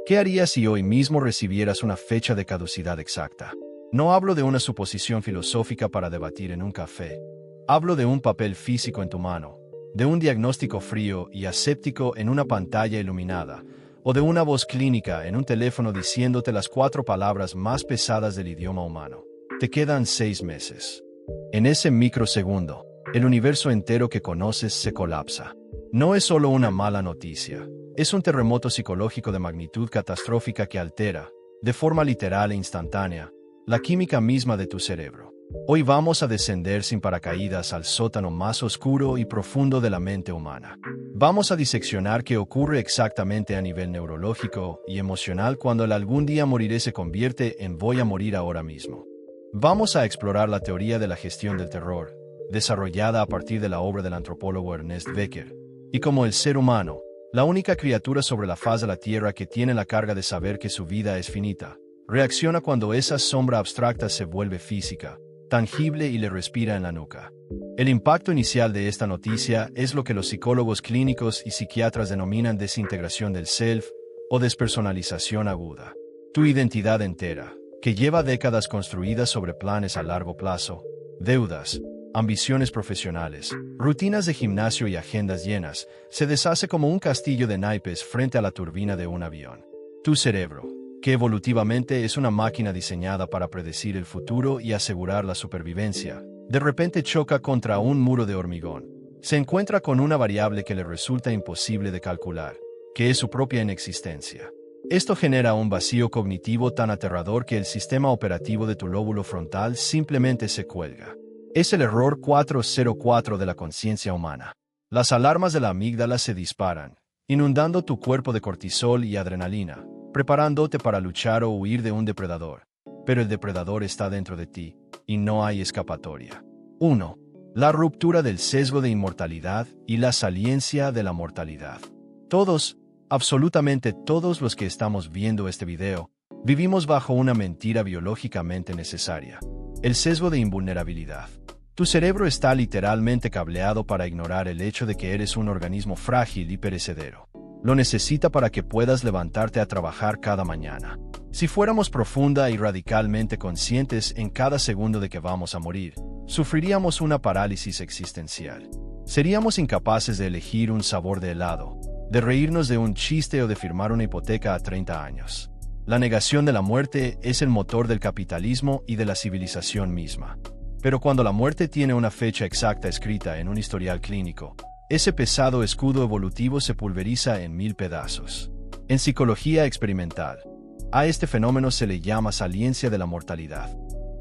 ¿Qué harías si hoy mismo recibieras una fecha de caducidad exacta? No hablo de una suposición filosófica para debatir en un café. Hablo de un papel físico en tu mano, de un diagnóstico frío y aséptico en una pantalla iluminada, o de una voz clínica en un teléfono diciéndote las 4 palabras más pesadas del idioma humano. Te quedan 6 meses. En ese microsegundo, el universo entero que conoces se colapsa. No es solo una mala noticia, es un terremoto psicológico de magnitud catastrófica que altera, de forma literal e instantánea, la química misma de tu cerebro. Hoy vamos a descender sin paracaídas al sótano más oscuro y profundo de la mente humana. Vamos a diseccionar qué ocurre exactamente a nivel neurológico y emocional cuando el algún día moriré se convierte en voy a morir ahora mismo. Vamos a explorar la teoría de la gestión del terror, desarrollada a partir de la obra del antropólogo Ernest Becker, y como el ser humano, la única criatura sobre la faz de la Tierra que tiene la carga de saber que su vida es finita, reacciona cuando esa sombra abstracta se vuelve física, tangible y le respira en la nuca. El impacto inicial de esta noticia es lo que los psicólogos clínicos y psiquiatras denominan desintegración del self o despersonalización aguda. Tu identidad entera, que lleva décadas construidas sobre planes a largo plazo, deudas, ambiciones profesionales, rutinas de gimnasio y agendas llenas, se deshace como un castillo de naipes frente a la turbina de un avión. Tu cerebro, que evolutivamente es una máquina diseñada para predecir el futuro y asegurar la supervivencia, de repente choca contra un muro de hormigón. Se encuentra con una variable que le resulta imposible de calcular, que es su propia inexistencia. Esto genera un vacío cognitivo tan aterrador que el sistema operativo de tu lóbulo frontal simplemente se cuelga. Es el error 404 de la conciencia humana. Las alarmas de la amígdala se disparan, inundando tu cuerpo de cortisol y adrenalina, preparándote para luchar o huir de un depredador. Pero el depredador está dentro de ti, y no hay escapatoria. 1. La ruptura del sesgo de inmortalidad y la saliencia de la mortalidad. Todos, absolutamente todos los que estamos viendo este video, vivimos bajo una mentira biológicamente necesaria: el sesgo de invulnerabilidad. Tu cerebro está literalmente cableado para ignorar el hecho de que eres un organismo frágil y perecedero. Lo necesita para que puedas levantarte a trabajar cada mañana. Si fuéramos profunda y radicalmente conscientes en cada segundo de que vamos a morir, sufriríamos una parálisis existencial. Seríamos incapaces de elegir un sabor de helado, de reírnos de un chiste o de firmar una hipoteca a 30 años. La negación de la muerte es el motor del capitalismo y de la civilización misma. Pero cuando la muerte tiene una fecha exacta escrita en un historial clínico, ese pesado escudo evolutivo se pulveriza en 1000 pedazos. En psicología experimental, a este fenómeno se le llama saliencia de la mortalidad.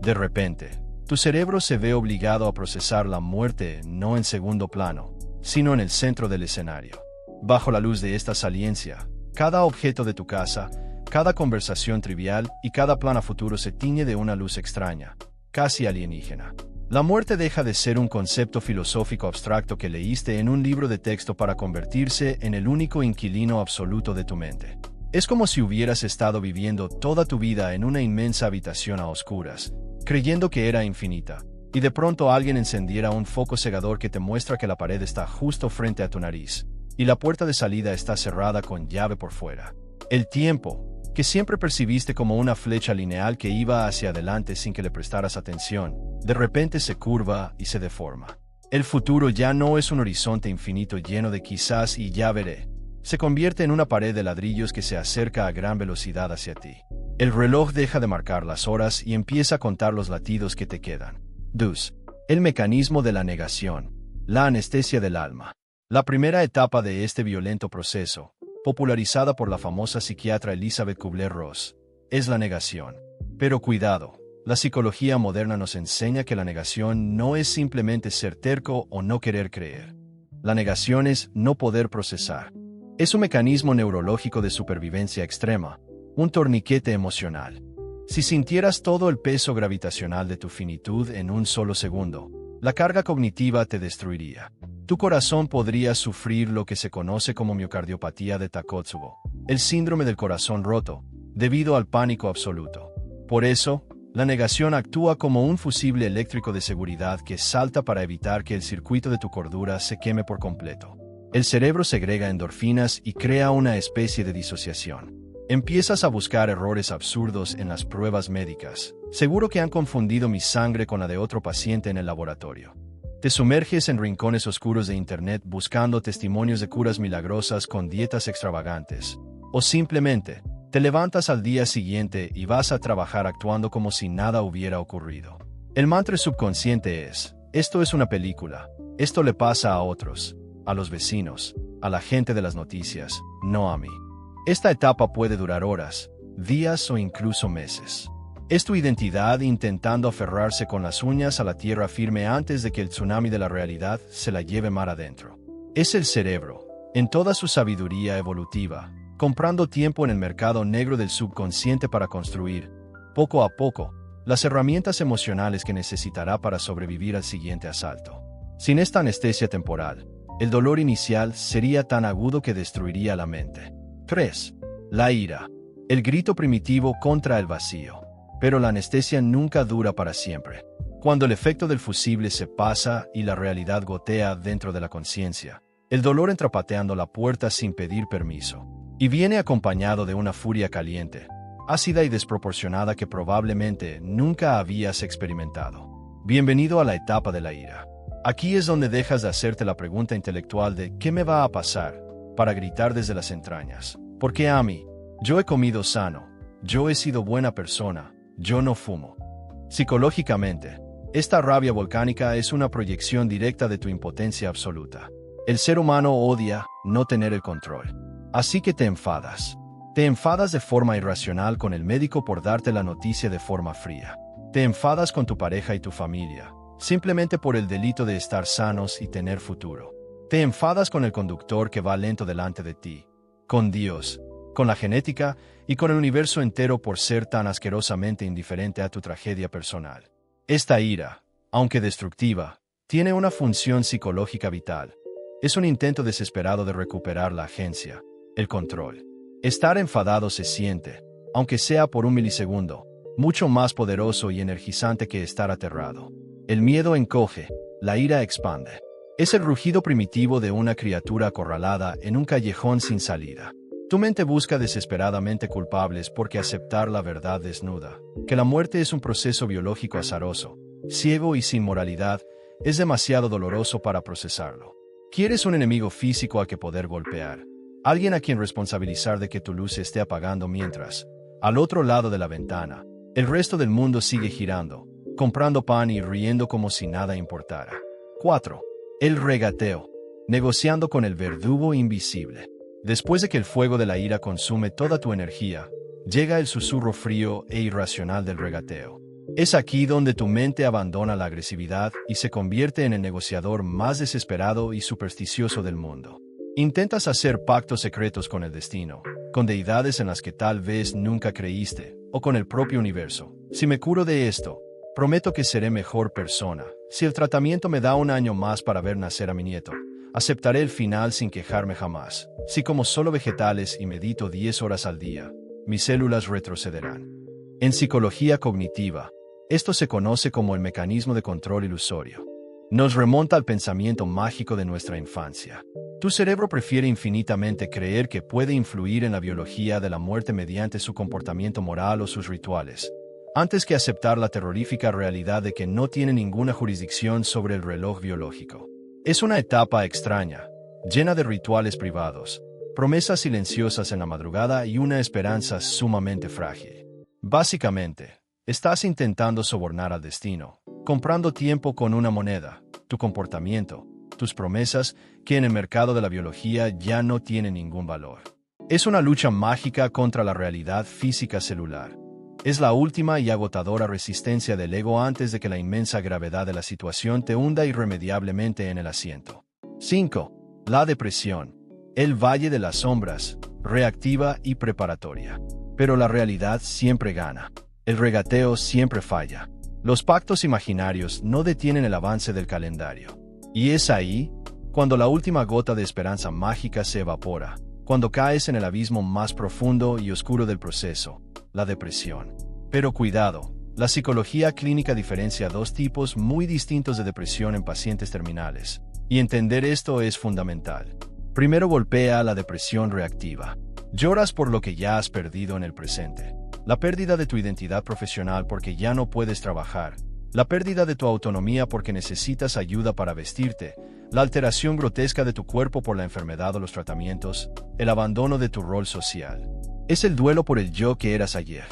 De repente, tu cerebro se ve obligado a procesar la muerte no en segundo plano, sino en el centro del escenario. Bajo la luz de esta saliencia, cada objeto de tu casa, cada conversación trivial y cada plan a futuro se tiñe de una luz extraña, casi alienígena. La muerte deja de ser un concepto filosófico abstracto que leíste en un libro de texto para convertirse en el único inquilino absoluto de tu mente. Es como si hubieras estado viviendo toda tu vida en una inmensa habitación a oscuras, creyendo que era infinita, y de pronto alguien encendiera un foco cegador que te muestra que la pared está justo frente a tu nariz, y la puerta de salida está cerrada con llave por fuera. El tiempo, que siempre percibiste como una flecha lineal que iba hacia adelante sin que le prestaras atención, de repente se curva y se deforma. El futuro ya no es un horizonte infinito lleno de quizás y ya veré. Se convierte en una pared de ladrillos que se acerca a gran velocidad hacia ti. El reloj deja de marcar las horas y empieza a contar los latidos que te quedan. 2. El mecanismo de la negación. La anestesia del alma. La primera etapa de este violento proceso, popularizada por la famosa psiquiatra Elizabeth Kubler-Ross, es la negación. Pero cuidado, la psicología moderna nos enseña que la negación no es simplemente ser terco o no querer creer. La negación es no poder procesar. Es un mecanismo neurológico de supervivencia extrema, un torniquete emocional. Si sintieras todo el peso gravitacional de tu finitud en un solo segundo, la carga cognitiva te destruiría. Tu corazón podría sufrir lo que se conoce como miocardiopatía de Takotsubo, el síndrome del corazón roto, debido al pánico absoluto. Por eso, la negación actúa como un fusible eléctrico de seguridad que salta para evitar que el circuito de tu cordura se queme por completo. El cerebro segrega endorfinas y crea una especie de disociación. Empiezas a buscar errores absurdos en las pruebas médicas. Seguro que han confundido mi sangre con la de otro paciente en el laboratorio. Te sumerges en rincones oscuros de Internet buscando testimonios de curas milagrosas con dietas extravagantes. O simplemente, te levantas al día siguiente y vas a trabajar actuando como si nada hubiera ocurrido. El mantra subconsciente es: esto es una película, esto le pasa a otros, a los vecinos, a la gente de las noticias, no a mí. Esta etapa puede durar horas, días o incluso meses. Es tu identidad intentando aferrarse con las uñas a la tierra firme antes de que el tsunami de la realidad se la lleve mar adentro. Es el cerebro, en toda su sabiduría evolutiva, comprando tiempo en el mercado negro del subconsciente para construir, poco a poco, las herramientas emocionales que necesitará para sobrevivir al siguiente asalto. Sin esta anestesia temporal, el dolor inicial sería tan agudo que destruiría la mente. 3. La ira. El grito primitivo contra el vacío. Pero la anestesia nunca dura para siempre. Cuando el efecto del fusible se pasa y la realidad gotea dentro de la conciencia, el dolor entra pateando la puerta sin pedir permiso. Y viene acompañado de una furia caliente, ácida y desproporcionada que probablemente nunca habías experimentado. Bienvenido a la etapa de la ira. Aquí es donde dejas de hacerte la pregunta intelectual de ¿qué me va a pasar?, para gritar desde las entrañas. ¿Por qué a mí? Yo he comido sano, yo he sido buena persona, yo no fumo. Psicológicamente, esta rabia volcánica es una proyección directa de tu impotencia absoluta. El ser humano odia no tener el control. Así que te enfadas. Te enfadas de forma irracional con el médico por darte la noticia de forma fría. Te enfadas con tu pareja y tu familia, simplemente por el delito de estar sanos y tener futuro. Te enfadas con el conductor que va lento delante de ti, con Dios, con la genética y con el universo entero por ser tan asquerosamente indiferente a tu tragedia personal. Esta ira, aunque destructiva, tiene una función psicológica vital. Es un intento desesperado de recuperar la agencia, el control. Estar enfadado se siente, aunque sea por un milisegundo, mucho más poderoso y energizante que estar aterrado. El miedo encoge, la ira expande. Es el rugido primitivo de una criatura acorralada en un callejón sin salida. Tu mente busca desesperadamente culpables porque aceptar la verdad desnuda, que la muerte es un proceso biológico azaroso, ciego y sin moralidad, es demasiado doloroso para procesarlo. Quieres un enemigo físico a que poder golpear, alguien a quien responsabilizar de que tu luz esté apagando mientras, al otro lado de la ventana, el resto del mundo sigue girando, comprando pan y riendo como si nada importara. 4. El regateo. Negociando con el verdugo invisible. Después de que el fuego de la ira consume toda tu energía, llega el susurro frío e irracional del regateo. Es aquí donde tu mente abandona la agresividad y se convierte en el negociador más desesperado y supersticioso del mundo. Intentas hacer pactos secretos con el destino, con deidades en las que tal vez nunca creíste, o con el propio universo. Si me curo de esto, prometo que seré mejor persona. Si el tratamiento me da un año más para ver nacer a mi nieto, aceptaré el final sin quejarme jamás. Si como solo vegetales y medito 10 horas al día, mis células retrocederán. En psicología cognitiva, esto se conoce como el mecanismo de control ilusorio. Nos remonta al pensamiento mágico de nuestra infancia. Tu cerebro prefiere infinitamente creer que puede influir en la biología de la muerte mediante su comportamiento moral o sus rituales, antes que aceptar la terrorífica realidad de que no tiene ninguna jurisdicción sobre el reloj biológico. Es una etapa extraña, llena de rituales privados, promesas silenciosas en la madrugada y una esperanza sumamente frágil. Básicamente, estás intentando sobornar al destino, comprando tiempo con una moneda, tu comportamiento, tus promesas, que en el mercado de la biología ya no tienen ningún valor. Es una lucha mágica contra la realidad física celular. Es la última y agotadora resistencia del ego antes de que la inmensa gravedad de la situación te hunda irremediablemente en el asiento. 5. La depresión. El valle de las sombras, reactiva y preparatoria. Pero la realidad siempre gana. El regateo siempre falla. Los pactos imaginarios no detienen el avance del calendario. Y es ahí, cuando la última gota de esperanza mágica se evapora, cuando caes en el abismo más profundo y oscuro del proceso, la depresión. Pero cuidado, la psicología clínica diferencia dos tipos muy distintos de depresión en pacientes terminales, y entender esto es fundamental. Primero golpea la depresión reactiva. Lloras por lo que ya has perdido en el presente. La pérdida de tu identidad profesional porque ya no puedes trabajar. La pérdida de tu autonomía porque necesitas ayuda para vestirte. La alteración grotesca de tu cuerpo por la enfermedad o los tratamientos. El abandono de tu rol social. Es el duelo por el yo que eras ayer.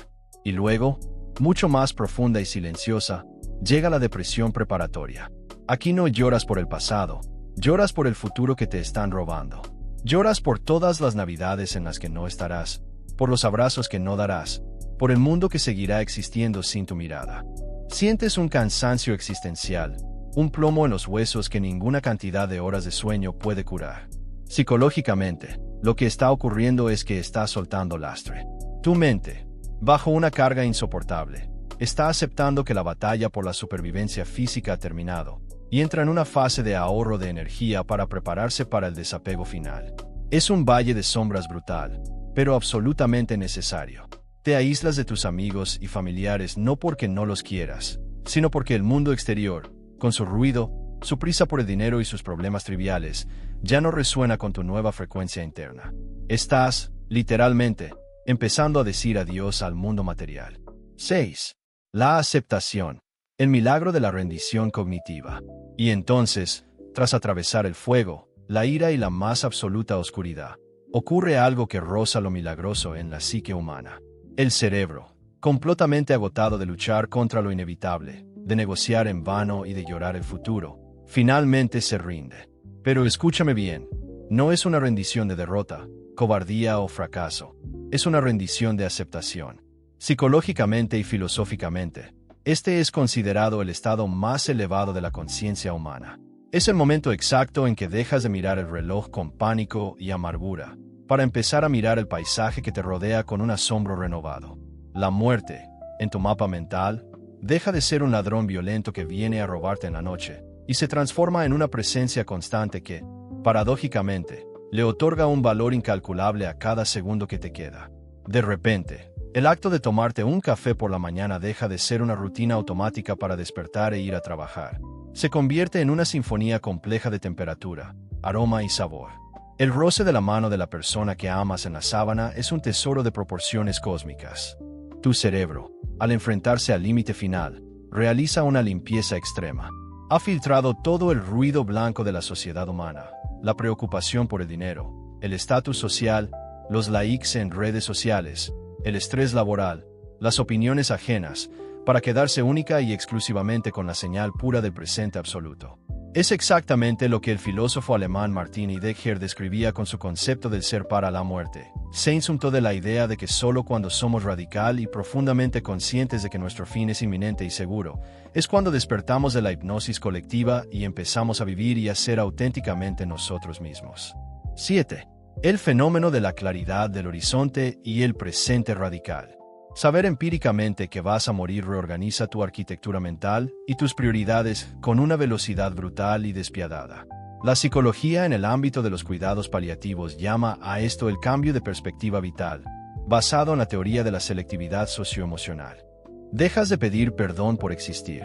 Y luego, mucho más profunda y silenciosa, llega la depresión preparatoria. Aquí no lloras por el pasado, lloras por el futuro que te están robando. Lloras por todas las navidades en las que no estarás, por los abrazos que no darás, por el mundo que seguirá existiendo sin tu mirada. Sientes un cansancio existencial, un plomo en los huesos que ninguna cantidad de horas de sueño puede curar. Psicológicamente, lo que está ocurriendo es que estás soltando lastre. Tu mente, bajo una carga insoportable, está aceptando que la batalla por la supervivencia física ha terminado y entra en una fase de ahorro de energía para prepararse para el desapego final. Es un valle de sombras brutal, pero absolutamente necesario. Te aíslas de tus amigos y familiares no porque no los quieras, sino porque el mundo exterior, con su ruido, su prisa por el dinero y sus problemas triviales, ya no resuena con tu nueva frecuencia interna. Estás, literalmente, empezando a decir adiós al mundo material. 6. La aceptación, el milagro de la rendición cognitiva. Y entonces, tras atravesar el fuego, la ira y la más absoluta oscuridad, ocurre algo que roza lo milagroso en la psique humana. El cerebro, completamente agotado de luchar contra lo inevitable, de negociar en vano y de llorar el futuro, finalmente se rinde. Pero escúchame bien, no es una rendición de derrota, cobardía o fracaso, es una rendición de aceptación. Psicológicamente y filosóficamente, este es considerado el estado más elevado de la conciencia humana. Es el momento exacto en que dejas de mirar el reloj con pánico y amargura, para empezar a mirar el paisaje que te rodea con un asombro renovado. La muerte, en tu mapa mental, deja de ser un ladrón violento que viene a robarte en la noche, y se transforma en una presencia constante que, paradójicamente, le otorga un valor incalculable a cada segundo que te queda. De repente, el acto de tomarte un café por la mañana deja de ser una rutina automática para despertar e ir a trabajar. Se convierte en una sinfonía compleja de temperatura, aroma y sabor. El roce de la mano de la persona que amas en la sábana es un tesoro de proporciones cósmicas. Tu cerebro, al enfrentarse al límite final, realiza una limpieza extrema. Ha filtrado todo el ruido blanco de la sociedad humana, la preocupación por el dinero, el estatus social, los likes en redes sociales, el estrés laboral, las opiniones ajenas, para quedarse única y exclusivamente con la señal pura del presente absoluto. Es exactamente lo que el filósofo alemán Martin Heidegger describía con su concepto del ser para la muerte. Se insultó de la idea de que solo cuando somos radical y profundamente conscientes de que nuestro fin es inminente y seguro, es cuando despertamos de la hipnosis colectiva y empezamos a vivir y a ser auténticamente nosotros mismos. 7. El fenómeno de la claridad del horizonte y el presente radical. Saber empíricamente que vas a morir reorganiza tu arquitectura mental y tus prioridades con una velocidad brutal y despiadada. La psicología en el ámbito de los cuidados paliativos llama a esto el cambio de perspectiva vital, basado en la teoría de la selectividad socioemocional. Dejas de pedir perdón por existir.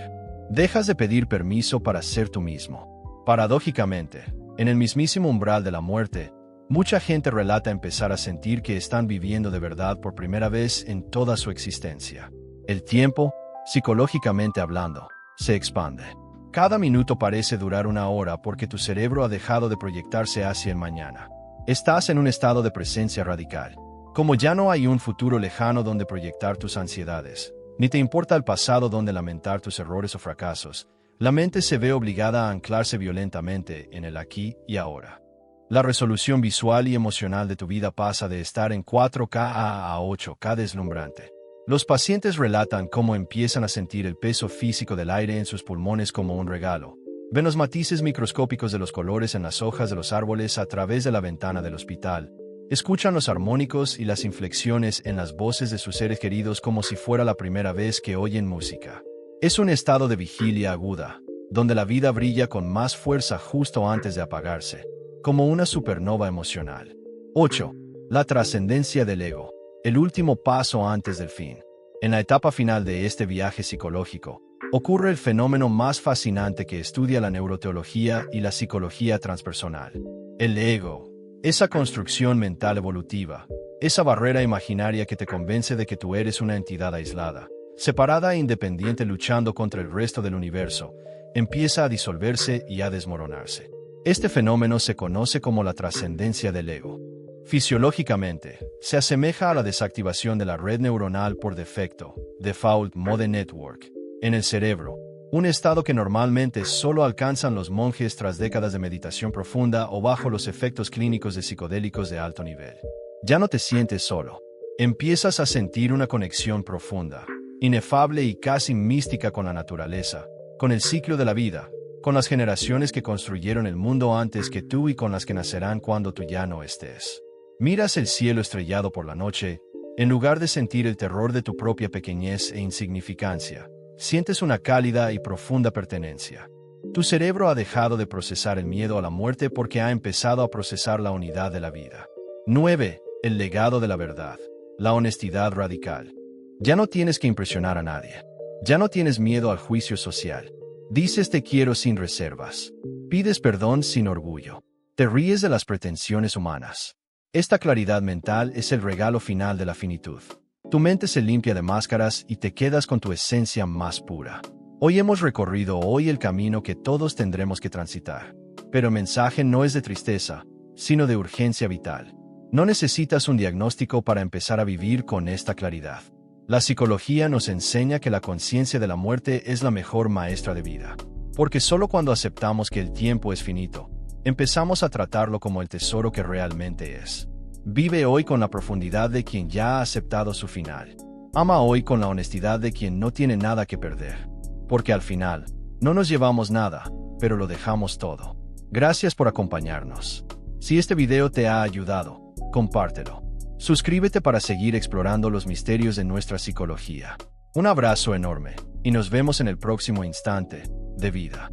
Dejas de pedir permiso para ser tú mismo. Paradójicamente, en el mismísimo umbral de la muerte, mucha gente relata empezar a sentir que están viviendo de verdad por primera vez en toda su existencia. El tiempo, psicológicamente hablando, se expande. Cada minuto parece durar una hora porque tu cerebro ha dejado de proyectarse hacia el mañana. Estás en un estado de presencia radical. Como ya no hay un futuro lejano donde proyectar tus ansiedades, ni te importa el pasado donde lamentar tus errores o fracasos, la mente se ve obligada a anclarse violentamente en el aquí y ahora. La resolución visual y emocional de tu vida pasa de estar en 4K a 8K deslumbrante. Los pacientes relatan cómo empiezan a sentir el peso físico del aire en sus pulmones como un regalo. Ven los matices microscópicos de los colores en las hojas de los árboles a través de la ventana del hospital. Escuchan los armónicos y las inflexiones en las voces de sus seres queridos como si fuera la primera vez que oyen música. Es un estado de vigilia aguda, donde la vida brilla con más fuerza justo antes de apagarse, como una supernova emocional. 8. La trascendencia del ego, el último paso antes del fin. En la etapa final de este viaje psicológico, ocurre el fenómeno más fascinante que estudia la neuroteología y la psicología transpersonal. El ego, esa construcción mental evolutiva, esa barrera imaginaria que te convence de que tú eres una entidad aislada, separada e independiente luchando contra el resto del universo, empieza a disolverse y a desmoronarse. Este fenómeno se conoce como la trascendencia del ego. Fisiológicamente, se asemeja a la desactivación de la red neuronal por defecto, Default Mode Network, en el cerebro, un estado que normalmente solo alcanzan los monjes tras décadas de meditación profunda o bajo los efectos clínicos de psicodélicos de alto nivel. Ya no te sientes solo. Empiezas a sentir una conexión profunda, inefable y casi mística con la naturaleza, con el ciclo de la vida, con las generaciones que construyeron el mundo antes que tú y con las que nacerán cuando tú ya no estés. Miras el cielo estrellado por la noche, en lugar de sentir el terror de tu propia pequeñez e insignificancia, sientes una cálida y profunda pertenencia. Tu cerebro ha dejado de procesar el miedo a la muerte porque ha empezado a procesar la unidad de la vida. 9. El legado de la verdad. La honestidad radical. Ya no tienes que impresionar a nadie. Ya no tienes miedo al juicio social. Dices te quiero sin reservas. Pides perdón sin orgullo. Te ríes de las pretensiones humanas. Esta claridad mental es el regalo final de la finitud. Tu mente se limpia de máscaras y te quedas con tu esencia más pura. Hoy hemos recorrido el camino que todos tendremos que transitar. Pero el mensaje no es de tristeza, sino de urgencia vital. No necesitas un diagnóstico para empezar a vivir con esta claridad. La psicología nos enseña que la conciencia de la muerte es la mejor maestra de vida. Porque solo cuando aceptamos que el tiempo es finito, empezamos a tratarlo como el tesoro que realmente es. Vive hoy con la profundidad de quien ya ha aceptado su final. Ama hoy con la honestidad de quien no tiene nada que perder. Porque al final, no nos llevamos nada, pero lo dejamos todo. Gracias por acompañarnos. Si este video te ha ayudado, compártelo. Suscríbete para seguir explorando los misterios de nuestra psicología. Un abrazo enorme, y nos vemos en el próximo instante de vida.